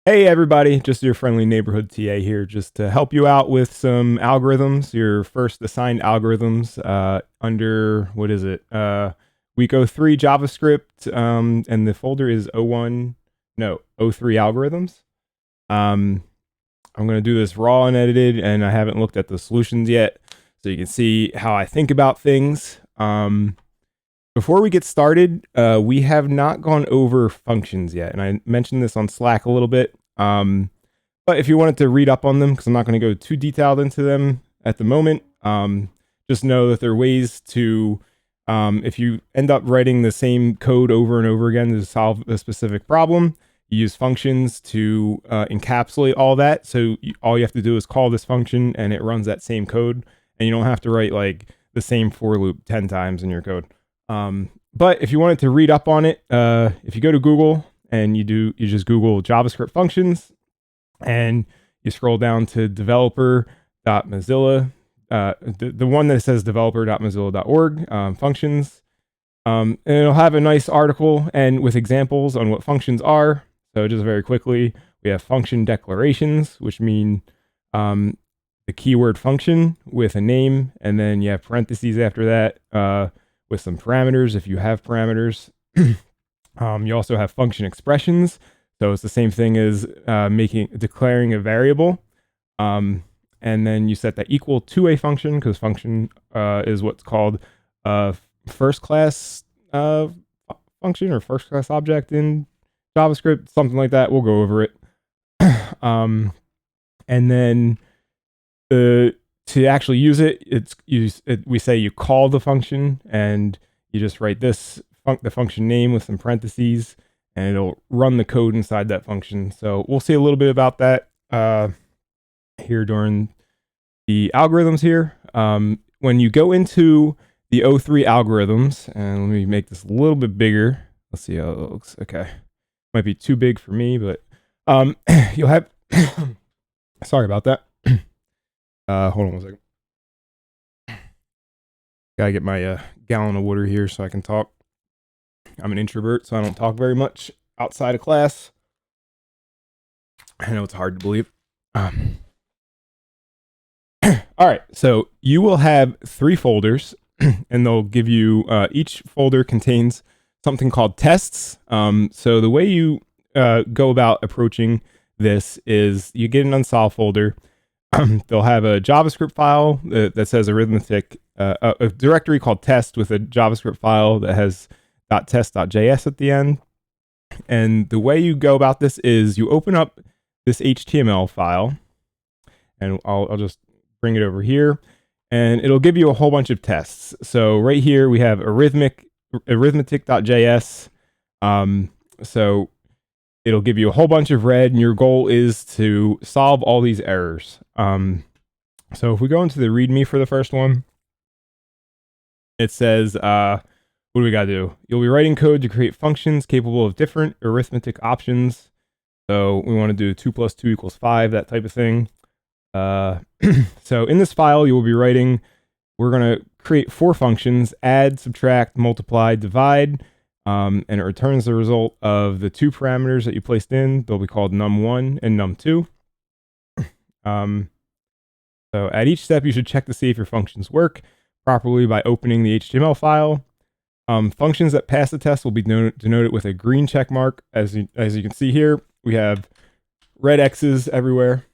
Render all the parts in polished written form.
Hey everybody, just your friendly neighborhood TA here, just to help you out with some algorithms, your first assigned algorithms under, what is it, week 03 JavaScript, and the folder is 03 algorithms. I'm going to do this raw and edited, and I haven't looked at the solutions yet, so you can see how I think about things. Before we get started, we have not gone over functions yet, and I mentioned this on Slack a little bit. But if you wanted to read up on them, because I'm not going to go too detailed into them at the moment, just know that there are ways to, if you end up writing the same code over and over again to solve a specific problem, you use functions to encapsulate all that. So all you have to do is call this function, and it runs that same code, and you don't have to write like the same for loop 10 times in your code. But if you wanted to read up on it, if you go to Google and you just Google JavaScript functions and you scroll down to developer.mozilla, the one that says developer.mozilla.org, functions, and it'll have a nice article and with examples on what functions are. So just very quickly, we have function declarations, which mean the keyword function with a name, and then you have parentheses after that, with some parameters if you have parameters. You also have function expressions. So it's the same thing as declaring a variable. And then you set that equal to a function, because function is what's called a first class function or first class object in JavaScript, something like that. We'll go over it. And then to actually use it, we say you call the function, and you just write the function name with some parentheses, and it'll run the code inside that function. So we'll see a little bit about that here during the algorithms here. When you go into the 03 algorithms, and let me make this a little bit bigger. Let's see how it looks. Okay. Might be too big for me, but you'll have, sorry about that. Hold on one second. Gotta get my gallon of water here so I can talk. I'm an introvert, so I don't talk very much outside of class. I know it's hard to believe. All right, so you will have 3 folders, and they'll give you, each folder contains something called tests. So the way you go about approaching this is you get an unsolved folder. They'll have a JavaScript file that says arithmetic, a directory called test with a JavaScript file that has .test.js at the end. And the way you go about this is you open up this HTML file, and I'll just bring it over here, and it'll give you a whole bunch of tests. So right here we have arithmetic.js. So it'll give you a whole bunch of red, and your goal is to solve all these errors. So if we go into the README for the first one, it says, what do we got to do? You'll be writing code to create functions capable of different arithmetic options. So we want to do 2 + 2 = 5, that type of thing. So in this file, you will be writing, we're going to create 4 functions: add, subtract, multiply, divide. And it returns the result of the 2 parameters that you placed in. They'll be called num1 and num2. So at each step, you should check to see if your functions work properly by opening the HTML file. Functions that pass the test will be denoted with a green check mark. As you can see here, we have red X's everywhere.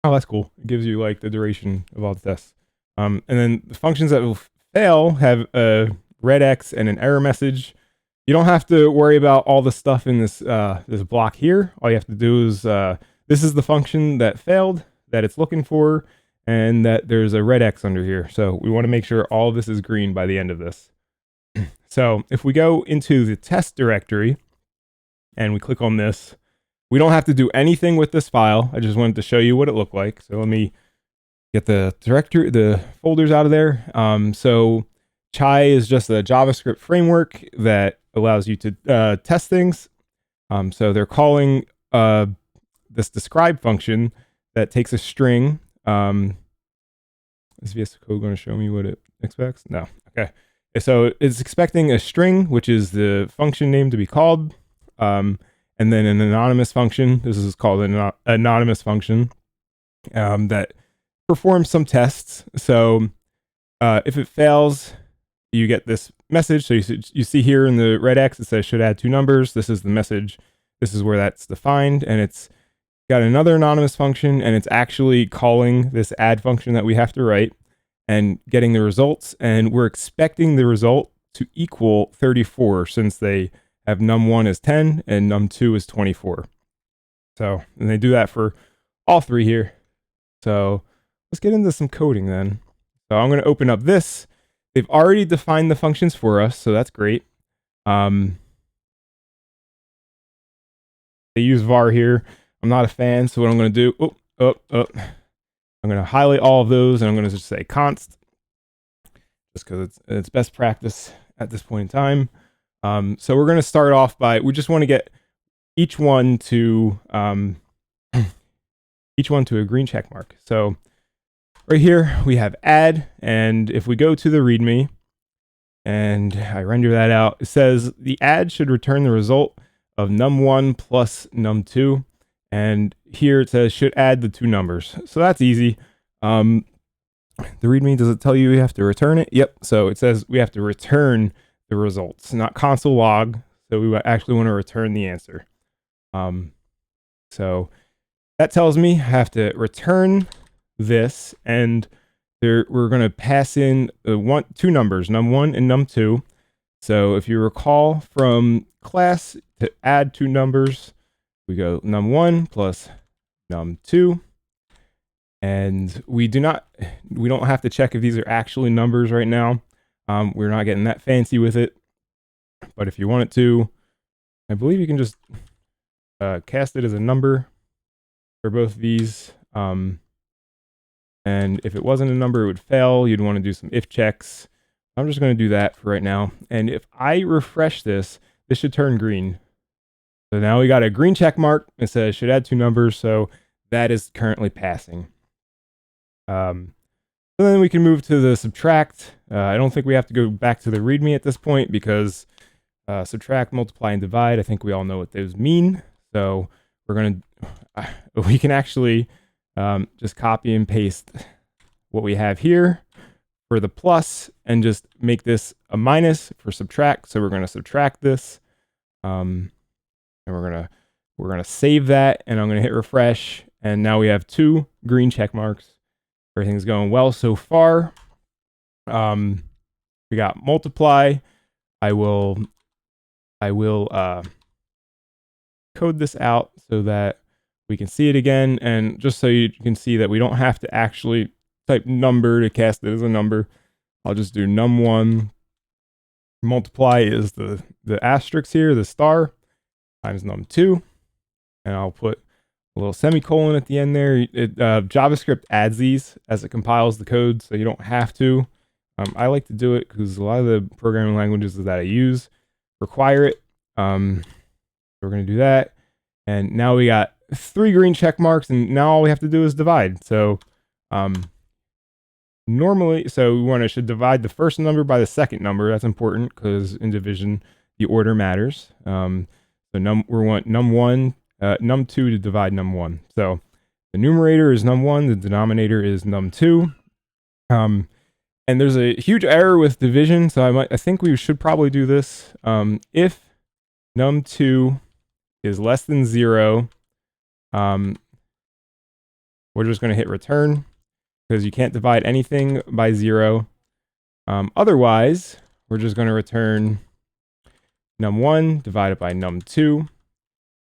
Oh, that's cool. It gives you like the duration of all the tests. And then the functions that will fail have a red X and an error message. You don't have to worry about all the stuff in this this block here. All you have to do is this is the function that failed, that it's looking for, and that there's a red X under here. So we want to make sure all of this is green by the end of this. So if we go into the test directory and we click on this, we don't have to do anything with this file. I just wanted to show you what it looked like. So let me get the folders out of there. So Chai is just a JavaScript framework that allows you to test things. So they're calling this describe function that takes a string. Is VS Code going to show me what it expects? No. Okay. So it's expecting a string, which is the function name to be called. And and then an anonymous function. This is called an anonymous function that performs some tests. So if it fails, you get this message. So you see here in the red X, it says should add 2 numbers. This is the message. This is where that's defined, and it's got another anonymous function, and it's actually calling this add function that we have to write and getting the results. And we're expecting the result to equal 34 since they have num1 is 10 and num2 is 24. So, and they do that for all 3 here. So let's get into some coding then. So I'm going to open up this. They've already defined the functions for us, so that's great. They use var here. I'm not a fan, so what I'm going to do, I'm going to highlight all of those, and I'm going to just say const, just because it's best practice at this point in time. So we're going to start off by, we just want to get each one to a green check mark. So right here we have add, and if we go to the README and I render that out, it says the add should return the result of num1 plus num2. And here it says should add the 2 numbers. So that's easy. The README, does it tell you have to return it? Yep. So it says we have to return the results, not console log. So we actually want to return the answer. So that tells me I have to return this, and we're going to pass in 2 numbers, num1 and num2. So if you recall from class, to add 2 numbers, we go num1 plus num2, and we don't have to check if these are actually numbers right now. We're not getting that fancy with it, but if you want it to, I believe you can just cast it as a number for both of these. And if it wasn't a number, it would fail. You'd want to do some if checks. I'm just going to do that for right now. And if I refresh this, this should turn green. So now we got a green check mark. It says should add 2 numbers. So that is currently passing. So then we can move to the subtract. I don't think we have to go back to the README at this point because subtract, multiply, and divide, I think we all know what those mean. So we can actually just copy and paste what we have here for the plus and just make this a minus for subtract. So we're going to subtract this. And we're gonna save that, and I'm gonna hit refresh, and now we have 2 green check marks. Everything's going well so far. We got multiply. I will code this out so that we can see it again, and just so you can see that we don't have to actually type number to cast it as a number. I'll just do num1. Multiply is the asterisk here, the star, times num2, and I'll put a little semicolon at the end there. JavaScript adds these as it compiles the code, so you don't have to. I like to do it because a lot of the programming languages that I use require it. So we're going to do that, and now we got 3 green check marks, and now all we have to do is divide. So normally, so we should divide the first number by the second number. That's important because in division the order matters. So we want num1, num2 to divide num1. So the numerator is num1, the denominator is num2. And there's a huge error with division, so I think we should probably do this. If num2 is less than 0, we're just going to hit return because you can't divide anything by 0. Otherwise, we're just going to return num1 divided by num2,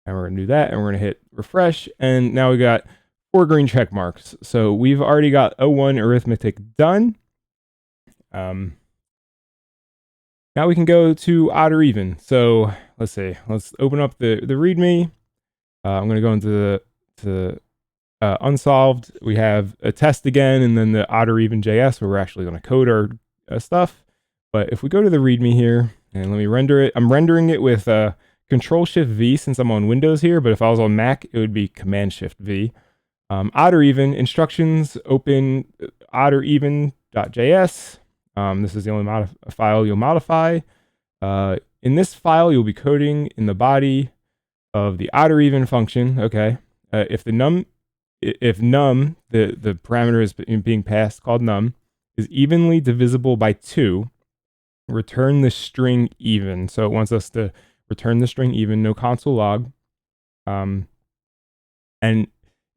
and we're going to do that, and we're going to hit refresh, and now we got 4 green check marks. So we've already got O1 arithmetic done. Now we can go to odd or even. So let's see, let's open up the README. I'm going to go into the unsolved. We have a test again, and then the odd or even JS where we're actually going to code our stuff. But if we go to the README here, and let me render it. I'm rendering it with Control-Shift-V since I'm on Windows here, but if I was on Mac, it would be Command-Shift-V. Odd or even, instructions, open odd or even.js. This is the only file you'll modify. In this file, you'll be coding in the body. of the odd or even function. Okay, if num, the parameter is being passed called num, is evenly divisible by 2, return the string even. So it wants us to return the string even, no console log. And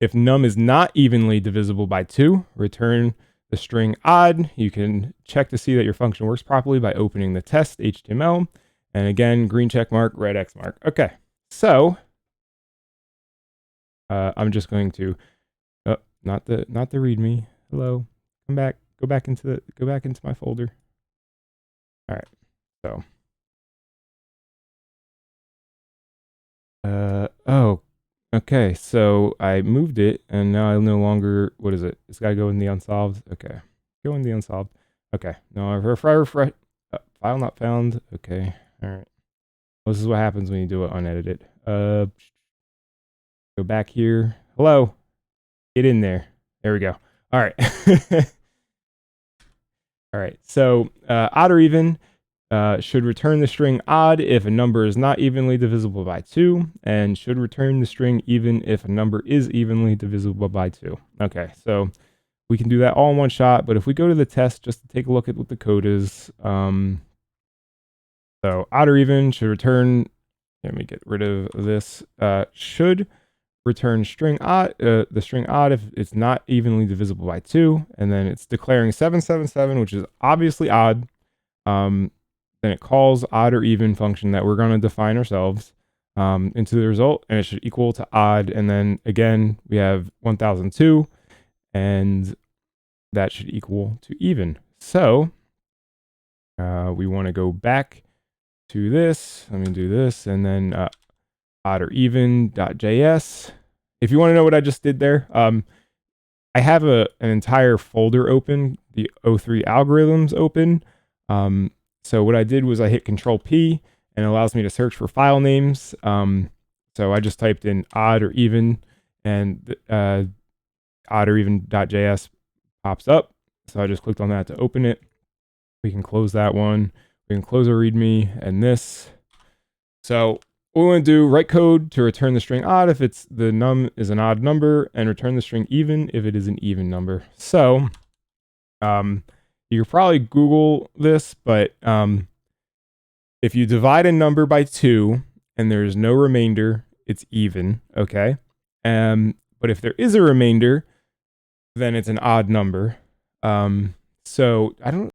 if num is not evenly divisible by 2, return the string odd. You can check to see that your function works properly by opening the test HTML. And again, green check mark, red X mark. Okay, so I'm just going to, oh, not the README. Hello, come back, go back into my folder. All right, so, oh, okay, so I moved it, and now I no longer, what is it? It's got to go in the unsolved. Okay, go in the unsolved. Okay, no, refresh. File not found. Okay, all right. Well, this is what happens when you do it unedited. Go back here. Hello, get in there. There we go. All right. All right. So odd or even should return the string odd if a number is not evenly divisible by 2, and should return the string even if a number is evenly divisible by 2. Okay, so we can do that all in one shot, but if we go to the test just to take a look at what the code is, so odd or even should return, let me get rid of this, should return string odd, the string odd if it's not evenly divisible by 2, and then it's declaring 777, which is obviously odd. Then it calls odd or even function that we're going to define ourselves into the result, and it should equal to odd. And then again, we have 1002, and that should equal to even. So we want to go back to this. Let me do this, and then odd or even.js. If you want to know what I just did there, I have an entire folder open, the O3 algorithms open. So what I did was I hit Control P, and it allows me to search for file names. So I just typed in odd or even, and odd or even.js pops up. So I just clicked on that to open it. We can close that one. We can close our README and this. So what we want to do, write code to return the string odd if it's the num is an odd number, and return the string even if it is an even number. So you could probably Google this, but if you divide a number by 2 and there's no remainder, it's even, okay? But if there is a remainder, then it's an odd number. So I don't